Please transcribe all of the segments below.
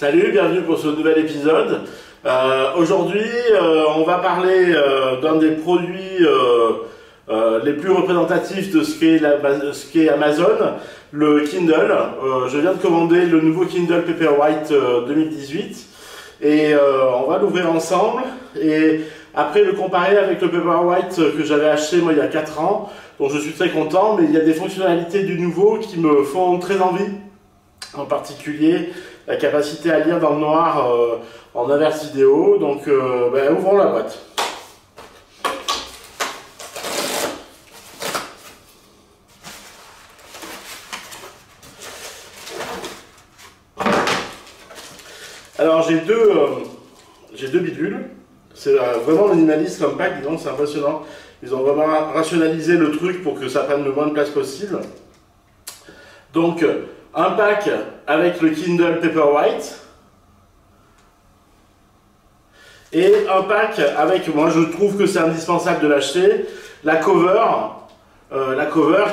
Salut, bienvenue pour ce nouvel épisode. Aujourd'hui, on va parler d'un des produits les plus représentatifs de ce qu'est Amazon, le Kindle. Je viens de commander le nouveau Kindle Paperwhite 2018 et on va l'ouvrir ensemble et après le comparer avec le Paperwhite que j'avais acheté moi il y a 4 ans, dont je suis très content, mais il y a des fonctionnalités du nouveau qui me font très envie, en particulier la capacité à lire dans le noir en inverse vidéo. Donc ouvrons la boîte. Alors j'ai deux bidules. C'est vraiment minimaliste comme pack, disons, c'est impressionnant. Ils ont vraiment rationalisé le truc pour que ça prenne le moins de place possible. Donc un pack avec le Kindle Paperwhite et un pack avec, moi je trouve que c'est indispensable de l'acheter, la cover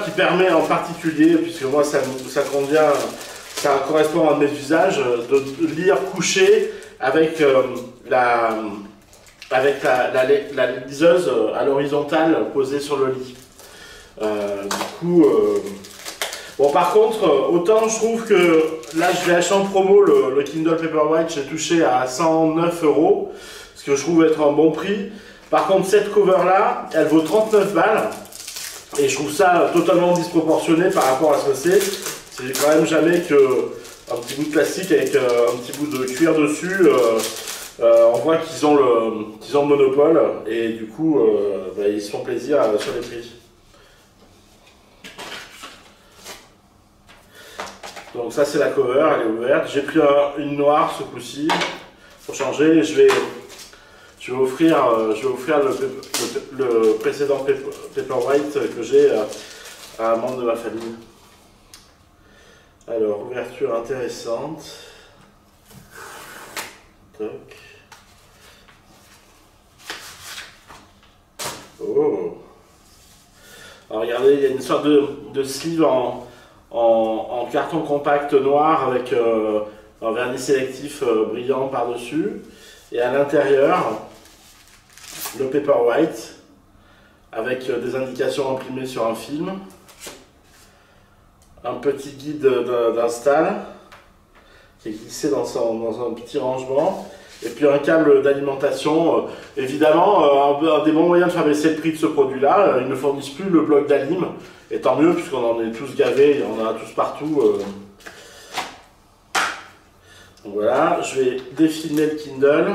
qui permet en particulier, puisque moi ça correspond à mes usages, de lire couché avec la liseuse à l'horizontale posée sur le lit. Bon, par contre, autant je trouve que là je l'ai acheté en promo, le Kindle Paperwhite, j'ai touché à 109 €, ce que je trouve être un bon prix. Par contre, cette cover là, elle vaut 39 balles et je trouve ça totalement disproportionné par rapport à ce que c'est. C'est quand même jamais qu'un petit bout de plastique avec un petit bout de cuir dessus. On voit qu'ils ont le monopole et du coup ils se font plaisir sur les prix. Donc ça c'est la cover, elle est ouverte. J'ai pris une noire ce coup-ci pour changer et je vais offrir le précédent Paperwhite que j'ai à un membre de ma famille. Alors, ouverture intéressante. Toc. Oh. Alors regardez, il y a une sorte de sleeve en carton compact noir avec un vernis sélectif brillant par-dessus. Et à l'intérieur, le Paperwhite avec des indications imprimées sur un film. Un petit guide d'install qui est glissé dans un petit rangement. Et puis un câble d'alimentation. Évidemment, un des bons moyens de faire baisser le prix de ce produit-là, ils ne fournissent plus le bloc d'alim. Et tant mieux, puisqu'on en est tous gavés, on en a tous partout. Donc voilà, je vais défilmer le Kindle.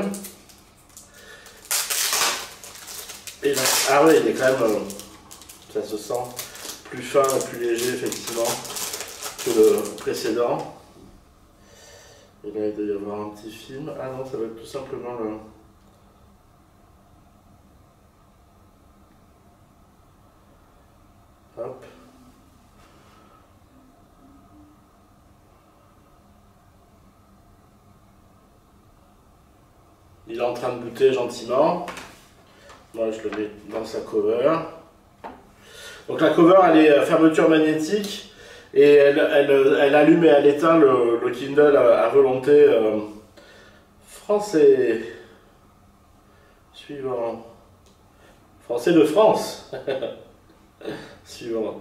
Et là, ah ouais, il est quand même, ça se sent plus fin et plus léger, effectivement, que le précédent. Et là, il doit y avoir un petit film. Ah non, ça va être tout simplement le... Hop. Il est en train de booter gentiment. Moi, je le mets dans sa cover. Donc la cover, elle est fermeture magnétique. Et elle allume et elle éteint le Kindle à volonté. Français. Suivant. Français de France. Suivant.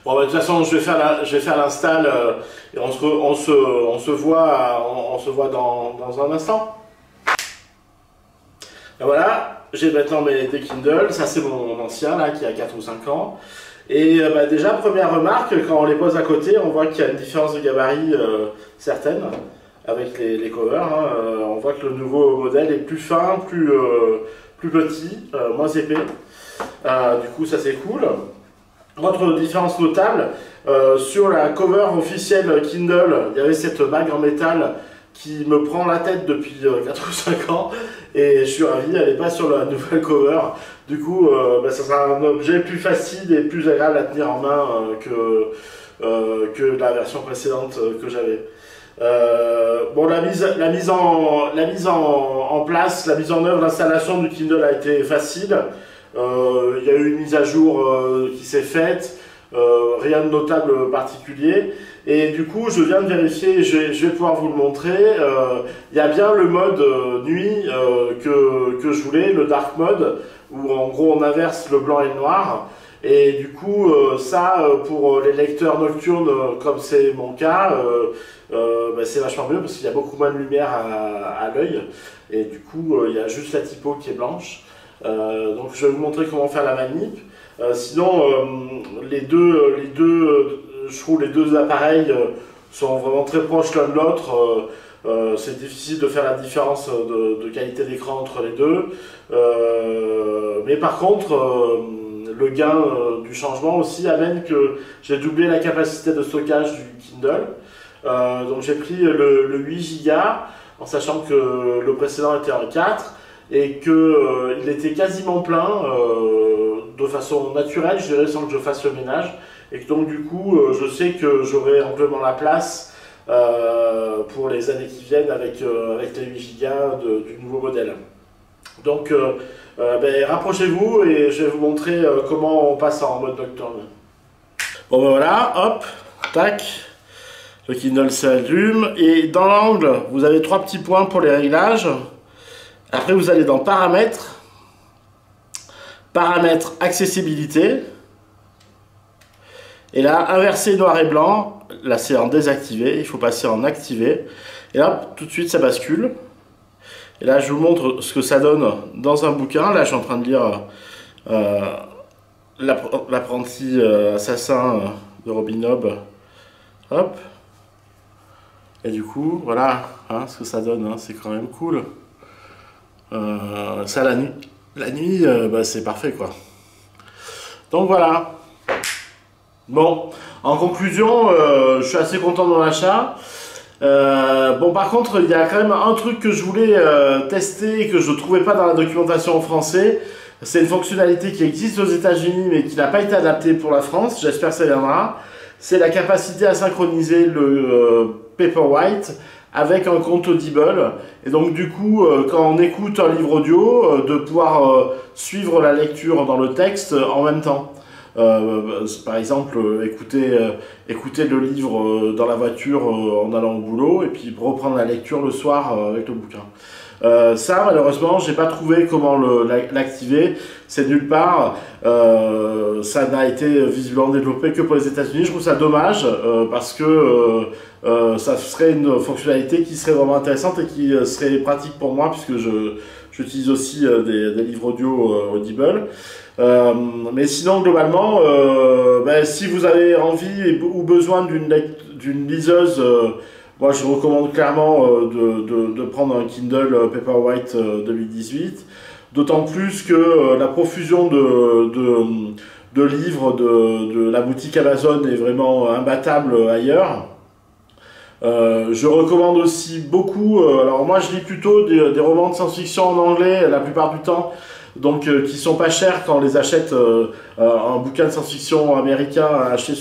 Bon, bah, de toute façon, je vais faire l'install et on se voit dans un instant. Et voilà. J'ai maintenant des Kindle, ça c'est mon ancien là qui a 4 ou 5 ans. Et déjà, première remarque, quand on les pose à côté, on voit qu'il y a une différence de gabarit certaine avec les covers. On voit que le nouveau modèle est plus fin, plus petit, moins épais. Du coup, ça c'est cool. Autre différence notable, sur la cover officielle Kindle, il y avait cette bague en métal qui me prend la tête depuis 4 ou 5 ans et je suis ravi, elle n'est pas sur la nouvelle cover. Du coup, ça sera un objet plus facile et plus agréable à tenir en main que la version précédente que j'avais. Bon, la mise en place, la mise en œuvre, l'installation du Kindle a été facile. Il y a eu une mise à jour qui s'est faite. rien de notable particulier. Et du coup, je viens de vérifier, je vais pouvoir vous le montrer. Il y a bien le mode nuit que je voulais, le dark mode, où en gros on inverse le blanc et le noir. Et du coup, pour les lecteurs nocturnes, comme c'est mon cas, c'est vachement mieux parce qu'il y a beaucoup moins de lumière à l'œil. Et du coup, il y a juste la typo qui est blanche. Donc je vais vous montrer comment faire la manip. Sinon, je trouve les deux appareils sont vraiment très proches l'un de l'autre. C'est difficile de faire la différence de qualité d'écran entre les deux. Mais par contre, le gain du changement aussi amène que j'ai doublé la capacité de stockage du Kindle. Donc j'ai pris le 8 Go en sachant que le précédent était en 4 et qu'il était quasiment plein de façon naturelle, je dirais, sans que je fasse le ménage. Et que donc du coup, je sais que j'aurai amplement la place pour les années qui viennent avec les 8 Go du nouveau modèle. Donc rapprochez-vous et je vais vous montrer comment on passe en mode nocturne. Bon ben voilà, hop, tac, le Kindle s'allume et dans l'angle, vous avez 3 petits points pour les réglages. Après vous allez dans paramètres, paramètres accessibilité. Et là, inverser noir et blanc, là c'est en désactivé, il faut passer en activé. Et là, tout de suite ça bascule. Et là, je vous montre ce que ça donne dans un bouquin. Là, je suis en train de lire L'apprenti assassin de Robin Hobb. Hop. Et du coup, voilà ce que ça donne. C'est quand même cool. Ça, la nuit c'est parfait, quoi. Donc voilà. Bon, en conclusion, je suis assez content de mon achat. Par contre, il y a quand même un truc que je voulais tester et que je ne trouvais pas dans la documentation en français. C'est une fonctionnalité qui existe aux États-Unis mais qui n'a pas été adaptée pour la France. J'espère que ça viendra. C'est la capacité à synchroniser le Paperwhite avec un compte Audible. Et donc du coup, quand on écoute un livre audio, de pouvoir suivre la lecture dans le texte en même temps. Par exemple, écouter le livre dans la voiture en allant au boulot et puis reprendre la lecture le soir avec le bouquin. Ça, malheureusement, j'ai pas trouvé comment l'activer. C'est nulle part. Ça n'a été visiblement développé que pour les États-Unis. Je trouve ça dommage parce que ça serait une fonctionnalité qui serait vraiment intéressante et qui serait pratique pour moi puisque j'utilise aussi des livres audio Audible. Mais sinon, globalement, si vous avez envie ou besoin d'une liseuse, moi je recommande clairement de prendre un Kindle Paperwhite 2018. D'autant plus que la profusion de livres de la boutique Amazon est vraiment imbattable ailleurs. Je recommande aussi beaucoup, alors moi je lis plutôt des romans de science-fiction en anglais la plupart du temps, donc qui sont pas chers quand on les achète. Un bouquin de science-fiction américain acheté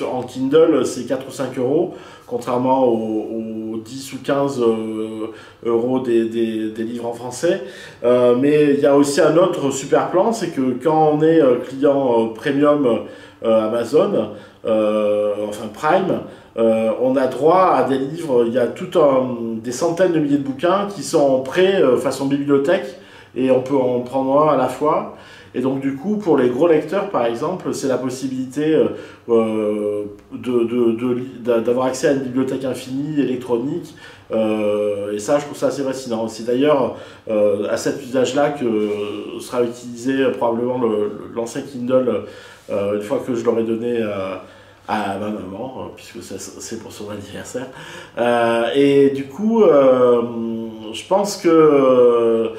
en Kindle, c'est 4 ou 5 euros, contrairement aux 10 ou 15 euros des livres en français. Mais il y a aussi un autre super plan, c'est que quand on est client premium Amazon, enfin Prime, on a droit à des livres, il y a des centaines de milliers de bouquins qui sont en prêt façon bibliothèque, et on peut en prendre un à la fois. Et donc du coup, pour les gros lecteurs par exemple, c'est la possibilité d'avoir accès à une bibliothèque infinie électronique, et ça je trouve ça assez fascinant. C'est d'ailleurs à cet usage-là que sera utilisé probablement l'ancien Kindle une fois que je l'aurai donné à ma maman, puisque c'est pour son anniversaire. Et du coup, je pense que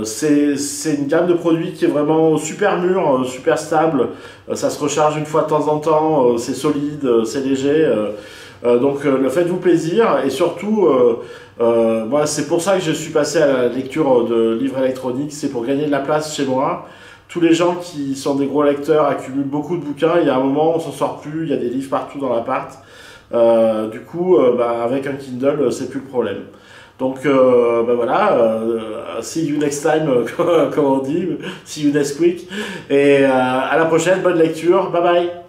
c'est une gamme de produits qui est vraiment super mûre, super stable. Ça se recharge une fois de temps en temps, c'est solide, c'est léger. Donc faites-vous plaisir, et surtout, moi c'est pour ça que je suis passé à la lecture de livres électroniques, c'est pour gagner de la place chez moi. Tous les gens qui sont des gros lecteurs accumulent beaucoup de bouquins, il y a un moment on s'en sort plus, il y a des livres partout dans l'appart. Du coup, avec un Kindle, c'est plus le problème. Donc voilà, see you next time, comme on dit, see you next week, et à la prochaine, bonne lecture, bye bye.